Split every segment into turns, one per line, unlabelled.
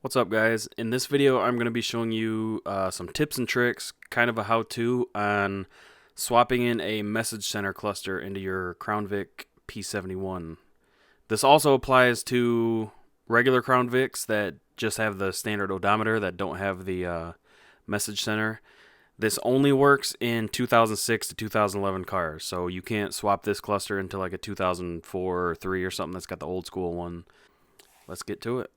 What's up, guys? In this video I'm going to be showing you some tips and tricks, kind of a how-to on swapping in a message center cluster into your Crown Vic P71. This also applies to regular Crown Vics that just have the standard odometer that don't have the message center. This only works in 2006 to 2011 cars, so you can't swap this cluster into like a 2004 or 3 or something that's got the old school one. Let's get to it.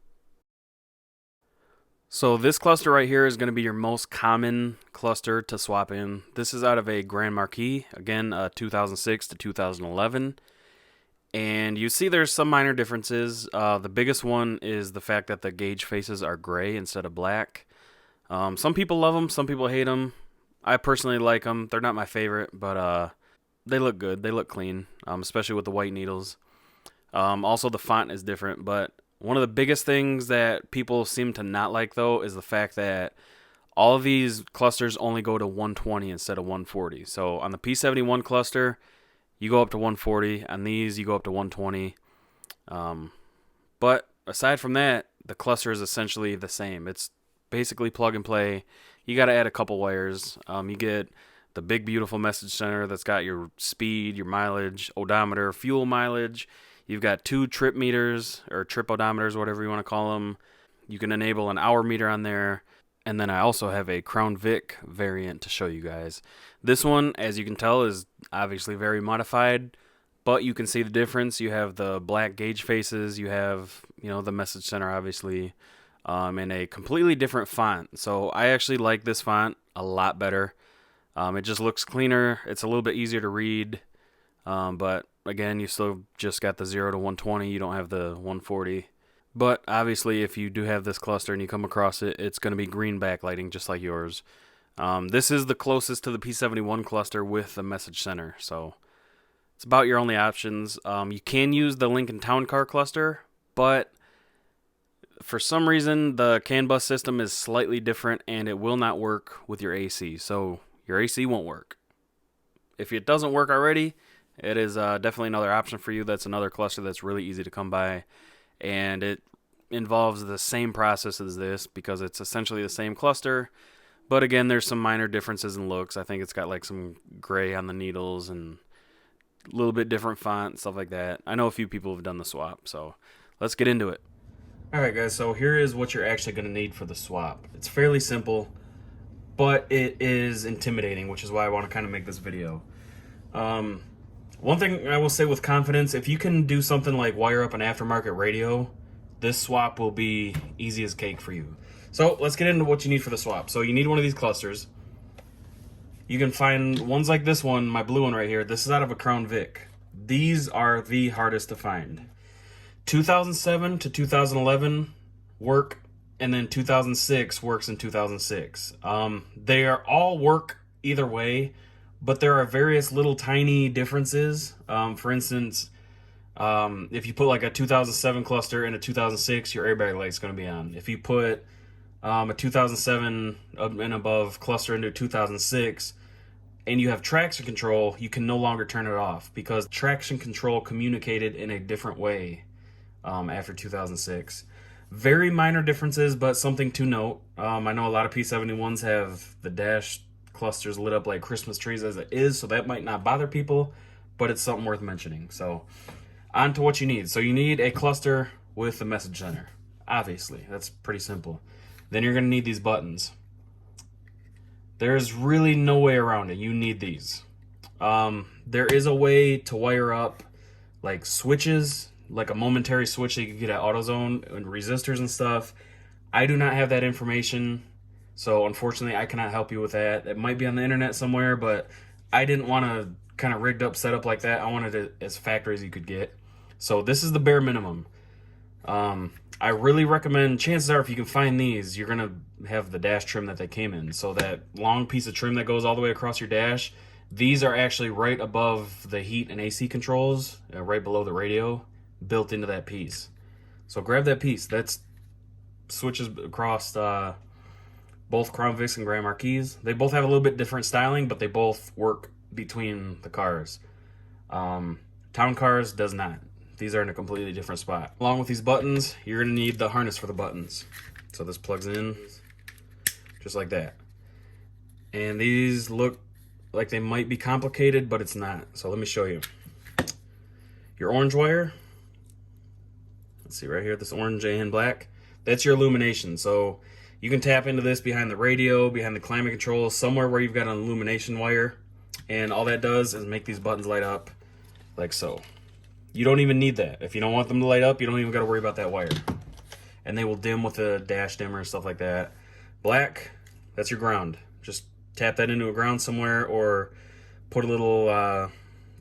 So this cluster right here is going to be your most common cluster to swap in. This is out of a Grand Marquis, again 2006 to 2011. And you see there's some minor differences. The biggest one is the fact that the gauge faces are gray instead of black. Some people love them, some people hate them. I personally like them. They're not my favorite, but they look good. They look clean, especially with the white needles. Also, the font is different, but one of the biggest things that people seem to not like, though, is the fact that all of these clusters only go to 120 instead of 140. So on the P71 cluster, you go up to 140. On these, you go up to 120. But aside from that, the cluster is essentially the same. It's basically plug and play. You got to add a couple wires. You get the big, beautiful message center that's got your speed, your mileage, odometer, fuel mileage. You've got 2 trip meters, or trip odometers, whatever you want to call them. You can enable an hour meter on there. And then I also have a Crown Vic variant to show you guys. This one, as you can tell, is obviously very modified, but you can see the difference. You have the black gauge faces. You have, the message center, obviously, in a completely different font. So I actually like this font a lot better. It just looks cleaner. It's a little bit easier to read, but again, you still just got the 0 to 120. You don't have the 140. But obviously, if you do have this cluster and you come across it, it's going to be green backlighting just like yours. This is the closest to the P71 cluster with the message center. So it's about your only options. You can use the Lincoln Town Car cluster, but for some reason, the CAN bus system is slightly different and it will not work with your AC. So your AC won't work. If it doesn't work already, it is definitely another option for you. That's another cluster that's really easy to come by, and it involves the same process as this because it's essentially the same cluster, but again, there's some minor differences in looks. I think it's got like some gray on the needles and a little bit different font, stuff like that. I know a few people have done the swap, so let's get into it. Alright guys, so here is what you're actually going to need for the swap. It's fairly simple, but it is intimidating, which is why I want to kind of make this video. One thing I will say with confidence, if you can do something like wire up an aftermarket radio, this swap will be easy as cake for you. So let's get into what you need for the swap. So you need one of these clusters. You can find ones like this one, my blue one right here. This is out of a Crown Vic. These are the hardest to find. 2007 to 2011 work, and then 2006 works in 2006. They are all work either way, but there are various little tiny differences. For instance, if you put like a 2007 cluster in a 2006, your airbag light's going to be on. If you put a 2007 and above cluster into 2006 and you have traction control, you can no longer turn it off because traction control communicated in a different way after 2006. Very minor differences, but something to note. I know a lot of P71s have the dash clusters lit up like Christmas trees as it is, so that might not bother people, but it's something worth mentioning. So on to what you need. So you need a cluster with a message center. Obviously, that's pretty simple. Then you're going to need these buttons. There's really no way around it. You need these. There is a way to wire up like switches, like a momentary switch that you can get at AutoZone and resistors and stuff. I do not have that information, so unfortunately I cannot help you with that. It might be on the internet somewhere, but I didn't want to kind of rigged up setup like that. I wanted it as factory as you could get. So this is the bare minimum. I really recommend, chances are if you can find these, you're going to have the dash trim that they came in. So that long piece of trim that goes all the way across your dash, these are actually right above the heat and AC controls, right below the radio, built into that piece. So grab that piece. That's switches across both Crown Vics and Grand Marquis. They both have a little bit different styling, but they both work between the cars. Town Cars does not. these are in a completely different spot. Along with these buttons, you're gonna need the harness for the buttons. So this plugs in just like that. And these look like they might be complicated, but it's not. So let me show you. Your orange wire, let's see right here, this orange and black, that's your illumination. So you can tap into this behind the radio, behind the climate control, somewhere where you've got an illumination wire. And all that does is make these buttons light up like so. You don't even need that. If you don't want them to light up, you don't even got to worry about that wire. And they will dim with a dash dimmer and stuff like that. Black, that's your ground. Just tap that into a ground somewhere, or put a little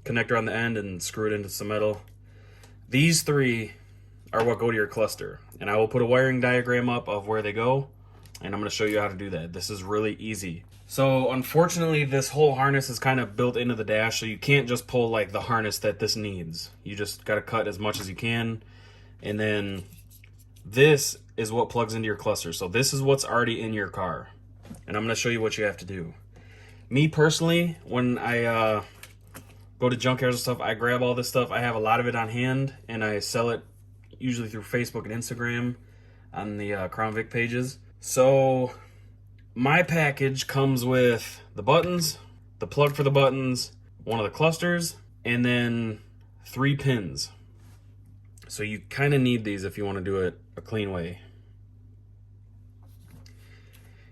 connector on the end and screw it into some metal. These three are what go to your cluster. And I will put a wiring diagram up of where they go, and I'm going to show you how to do that. This is really easy. So unfortunately, this whole harness is kind of built into the dash, so you can't just pull like the harness that this needs. You just got to cut as much as you can. And then this is what plugs into your cluster. So this is what's already in your car. And I'm going to show you what you have to do. Me personally, when I go to junkyards and stuff, I grab all this stuff. I have a lot of it on hand, and I sell it usually through Facebook and Instagram on the Crown Vic pages. So my package comes with the buttons, the plug for the buttons, one of the clusters, and then 3 pins. So you kind of need these if you want to do it a clean way.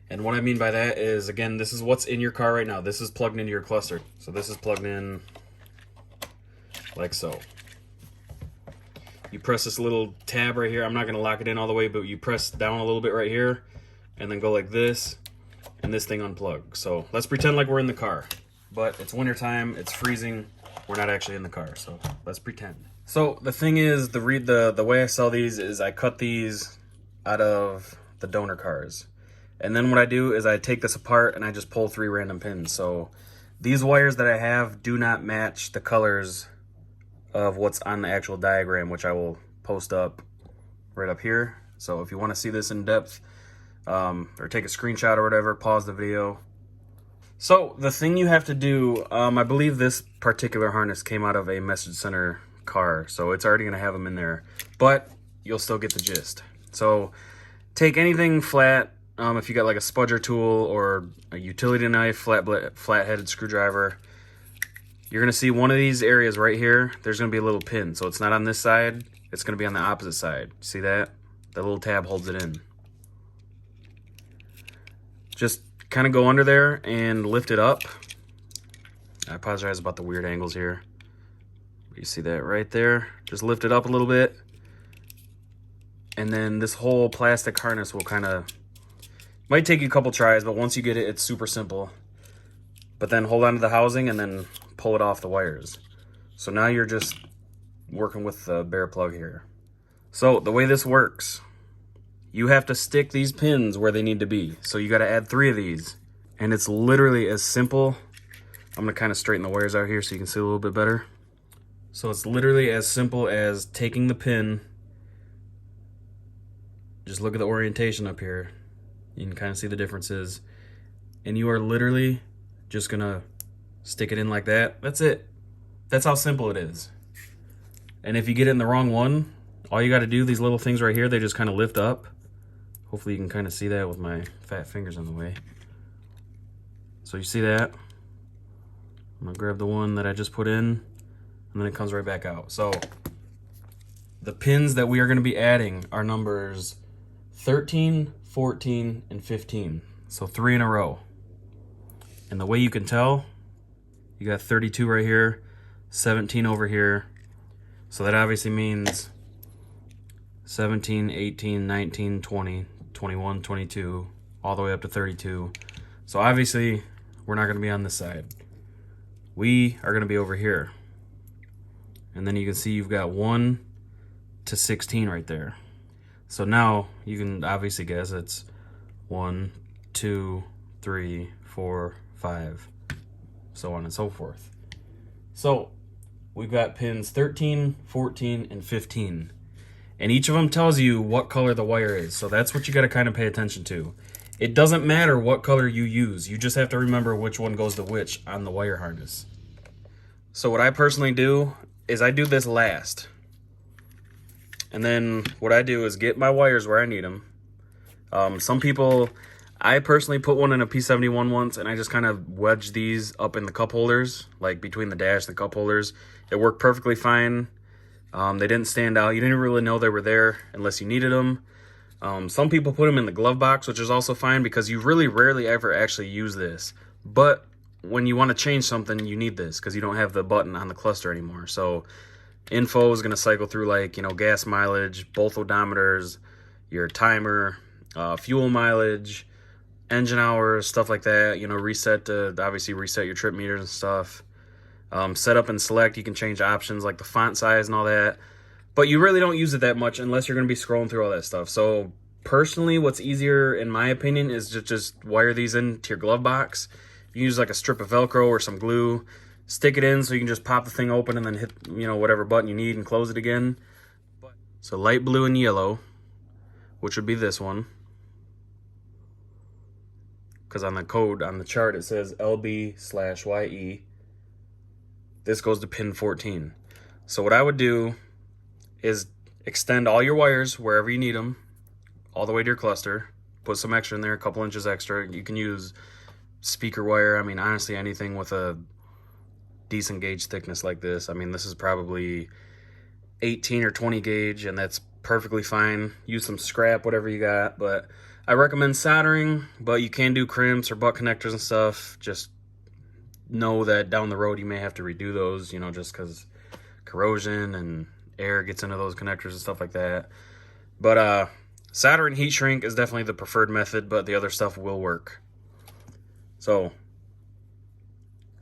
And what I mean by that is, again, this is what's in your car right now. This is plugged into your cluster. So this is plugged in like so. You press this little tab right here. I'm not going to lock it in all the way, but you press down a little bit right here and then go like this, and this thing unplugs. So let's pretend like we're in the car, but it's winter time, it's freezing, we're not actually in the car, so let's pretend. So the thing is, the way I sell these is I cut these out of the donor cars. And then what I do is I take this apart and I just pull 3 random pins. So these wires that I have do not match the colors of what's on the actual diagram, which I will post up right up here. So if you want to see this in depth, or take a screenshot or whatever, pause the video. So the thing you have to do, I believe this particular harness came out of a message center car, so it's already going to have them in there, but you'll still get the gist. So take anything flat. If you got like a spudger tool or a utility knife, flat-headed screwdriver, you're going to see one of these areas right here. There's going to be a little pin. So it's not on this side. It's going to be on the opposite side. See that? That little tab holds it in. Just kind of go under there and lift it up. I apologize about the weird angles here. You see that right there? Just lift it up a little bit. And then this whole plastic harness will kind of... might take you a couple tries, but once you get it, it's super simple. But then hold on to the housing and then pull it off the wires. So now you're just working with the bare plug here. So the way this works, you have to stick these pins where they need to be. So you got to add 3 of these. And it's literally as simple. I'm going to kind of straighten the wires out here so you can see a little bit better. So it's literally as simple as taking the pin. Just look at the orientation up here. You can kind of see the differences. And you are literally just going to stick it in like that. That's it. That's how simple it is. And if you get it in the wrong one, all you got to do, these little things right here, they just kind of lift up. Hopefully you can kind of see that with my fat fingers in the way. So you see that? I'm going to grab the one that I just put in, and then it comes right back out. So the pins that we are going to be adding are numbers 13, 14, and 15. So 3 in a row. And the way you can tell, you got 32 right here, 17 over here. So that obviously means 17, 18, 19, 20, 21, 22, all the way up to 32. So obviously, we're not going to be on this side. We are going to be over here. And then you can see you've got 1 to 16 right there. So now you can obviously guess it's 1, 2, 3, 4, 5, so on and so forth. So we've got pins 13, 14, and 15. And each of them tells you what color the wire is. So that's what you got to kind of pay attention to. It doesn't matter what color you use. You just have to remember which one goes to which on the wire harness. So what I personally do is I do this last. And then what I do is get my wires where I need them. Some people, I personally put one in a P71 once, and I just kind of wedged these up in the cup holders, like between the dash and the cup holders. It worked perfectly fine. They didn't stand out. You didn't really know they were there unless you needed them. Some people put them in the glove box, which is also fine because you really rarely ever actually use this. But when you want to change something, you need this because you don't have the button on the cluster anymore. So info is going to cycle through, like, you know, gas mileage, both odometers, your timer, fuel mileage, engine hours, stuff like that. You know, reset to obviously reset your trip meters and stuff. Setup and select, you can change options like the font size and all that. But you really don't use it that much unless you're going to be scrolling through all that stuff. So personally, what's easier, in my opinion, is to just wire these into your glove box. You use like a strip of Velcro or some glue, stick it in so you can just pop the thing open and then hit, you know, whatever button you need and close it again. So light blue and yellow, which would be this one, because on the code, on the chart, it says LB/YE. This goes to pin 14. So what I would do is extend all your wires wherever you need them, all the way to your cluster. Put some extra in there, a couple inches extra. You can use speaker wire. I mean, honestly, anything with a decent gauge thickness like this. I mean, this is probably 18 or 20 gauge, and that's perfectly fine. Use some scrap, whatever you got, but I recommend soldering, but you can do crimps or butt connectors and stuff. Just know that down the road you may have to redo those, you know, just because corrosion and air gets into those connectors and stuff like that. But solder and heat shrink is definitely the preferred method, but the other stuff will work. So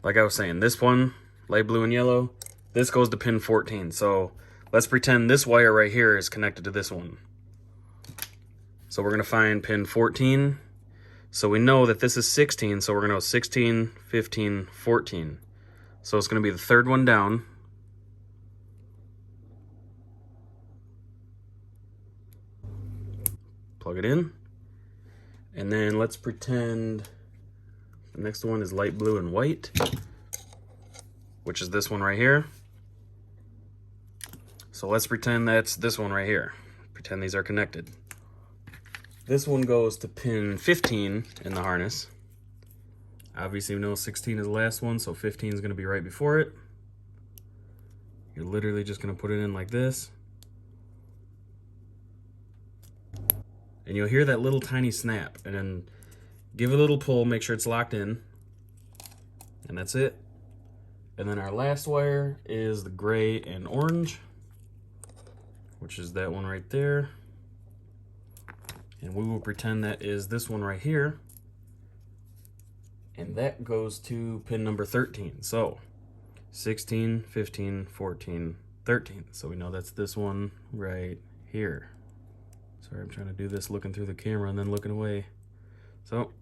like I was saying, this one, light blue and yellow, this goes to pin 14. So let's pretend this wire right here is connected to this one. So we're going to find pin 14. So we know that this is 16, so we're going to go 16, 15, 14. So it's going to be the third one down. Plug it in. And then let's pretend the next one is light blue and white, which is this one right here. So let's pretend that's this one right here. Pretend these are connected. This one goes to pin 15 in the harness. Obviously we know 16 is the last one, so 15 is going to be right before it. You're literally just going to put it in like this. And you'll hear that little tiny snap, and then give it a little pull, make sure it's locked in, and that's it. And then our last wire is the gray and orange, which is that one right there. And we will pretend that is this one right here. And that goes to pin number 13. So 16, 15, 14, 13. So we know that's this one right here. Sorry, I'm trying to do this looking through the camera and then looking away. So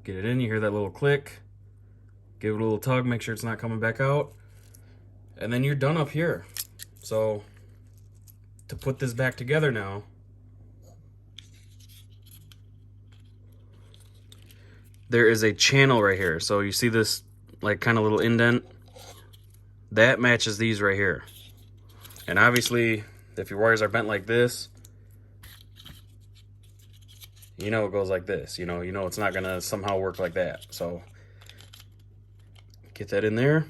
get it in, you hear that little click. Give it a little tug, make sure it's not coming back out. And then you're done up here. So to put this back together now, there is a channel right here. So you see this like kind of little indent? That matches these right here. And obviously, if your wires are bent like this, you know it goes like this. You know it's not gonna somehow work like that. So get that in there.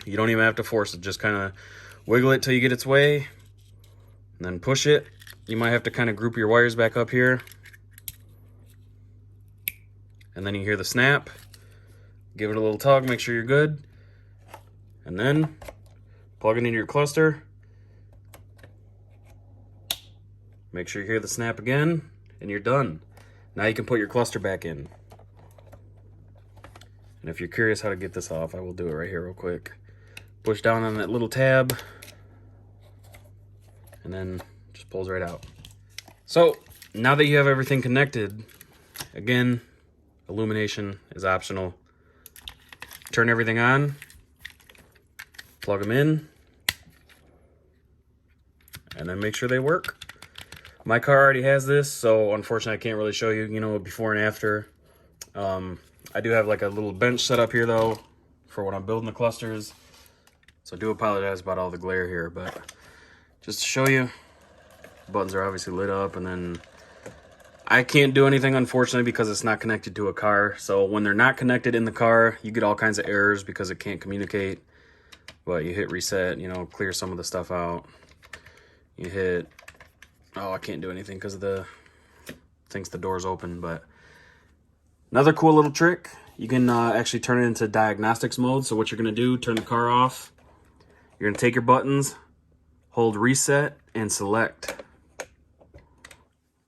You don't even have to force it. Just kind of wiggle it till you get its way, and then push it. You might have to kind of group your wires back up here. And then you hear the snap. Give it a little tug, make sure you're good. And then plug it into your cluster. Make sure you hear the snap again, and you're done. Now you can put your cluster back in. And if you're curious how to get this off, I will do it right here real quick. Push down on that little tab, and then just pulls right out. So now that you have everything connected, again, illumination is optional. Turn everything on, plug them in, and then make sure they work. My car already has this, so unfortunately I can't really show you, before and after. I do have like a little bench set up here though, for when I'm building the clusters. So I do apologize about all the glare here, but just to show you, buttons are obviously lit up, and then I can't do anything, unfortunately, because it's not connected to a car. So when they're not connected in the car, you get all kinds of errors because it can't communicate. But you hit reset, you know, clear some of the stuff out. You hit, oh, I can't do anything because of thinks the door's open. But another cool little trick, you can actually turn it into diagnostics mode. So what you're going to do, turn the car off. You're going to take your buttons, hold reset, and select.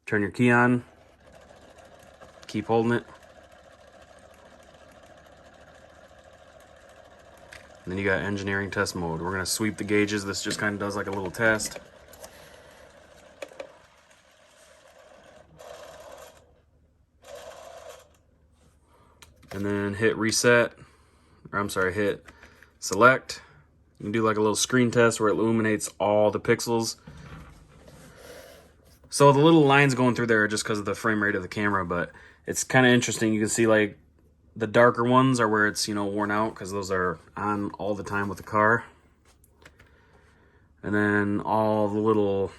Turn your key on, keep holding it. And then you got engineering test mode. We're gonna sweep the gauges. This just kind of does like a little test. And then hit reset, or I'm sorry, hit select. You can do like a little screen test where it illuminates all the pixels. So the little lines going through there are just because of the frame rate of the camera, but it's kind of interesting. You can see like the darker ones are where it's, you know, worn out because those are on all the time with the car. And then all the little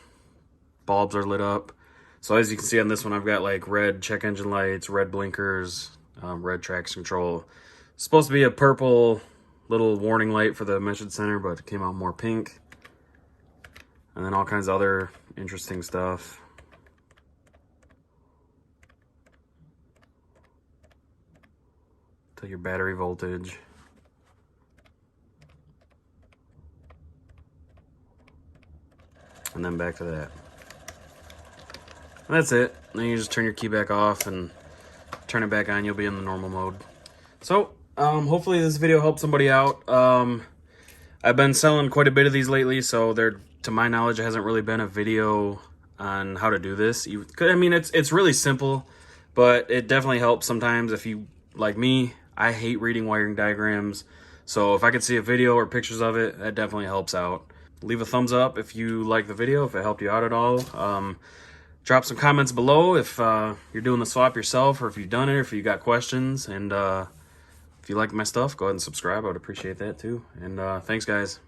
bulbs are lit up. So as you can see on this one, I've got like red check engine lights, red blinkers, red traction control. It's supposed to be a purple little warning light for the message center, but it came out more pink. And then all kinds of other interesting stuff. Tell your battery voltage. And then back to that. And that's it. Then you just turn your key back off and turn it back on. You'll be in the normal mode. So, hopefully this video helped somebody out. I've been selling quite a bit of these lately, so there, to my knowledge, there hasn't really been a video on how to do this. I mean, it's really simple, but it definitely helps sometimes if you, like me, I hate reading wiring diagrams. So if I could see a video or pictures of it, that definitely helps out. Leave a thumbs up if you like the video, if it helped you out at all. Drop some comments below if you're doing the swap yourself, or if you've done it, or if you got questions. And if you like my stuff, go ahead and subscribe. I would appreciate that too. And thanks, guys.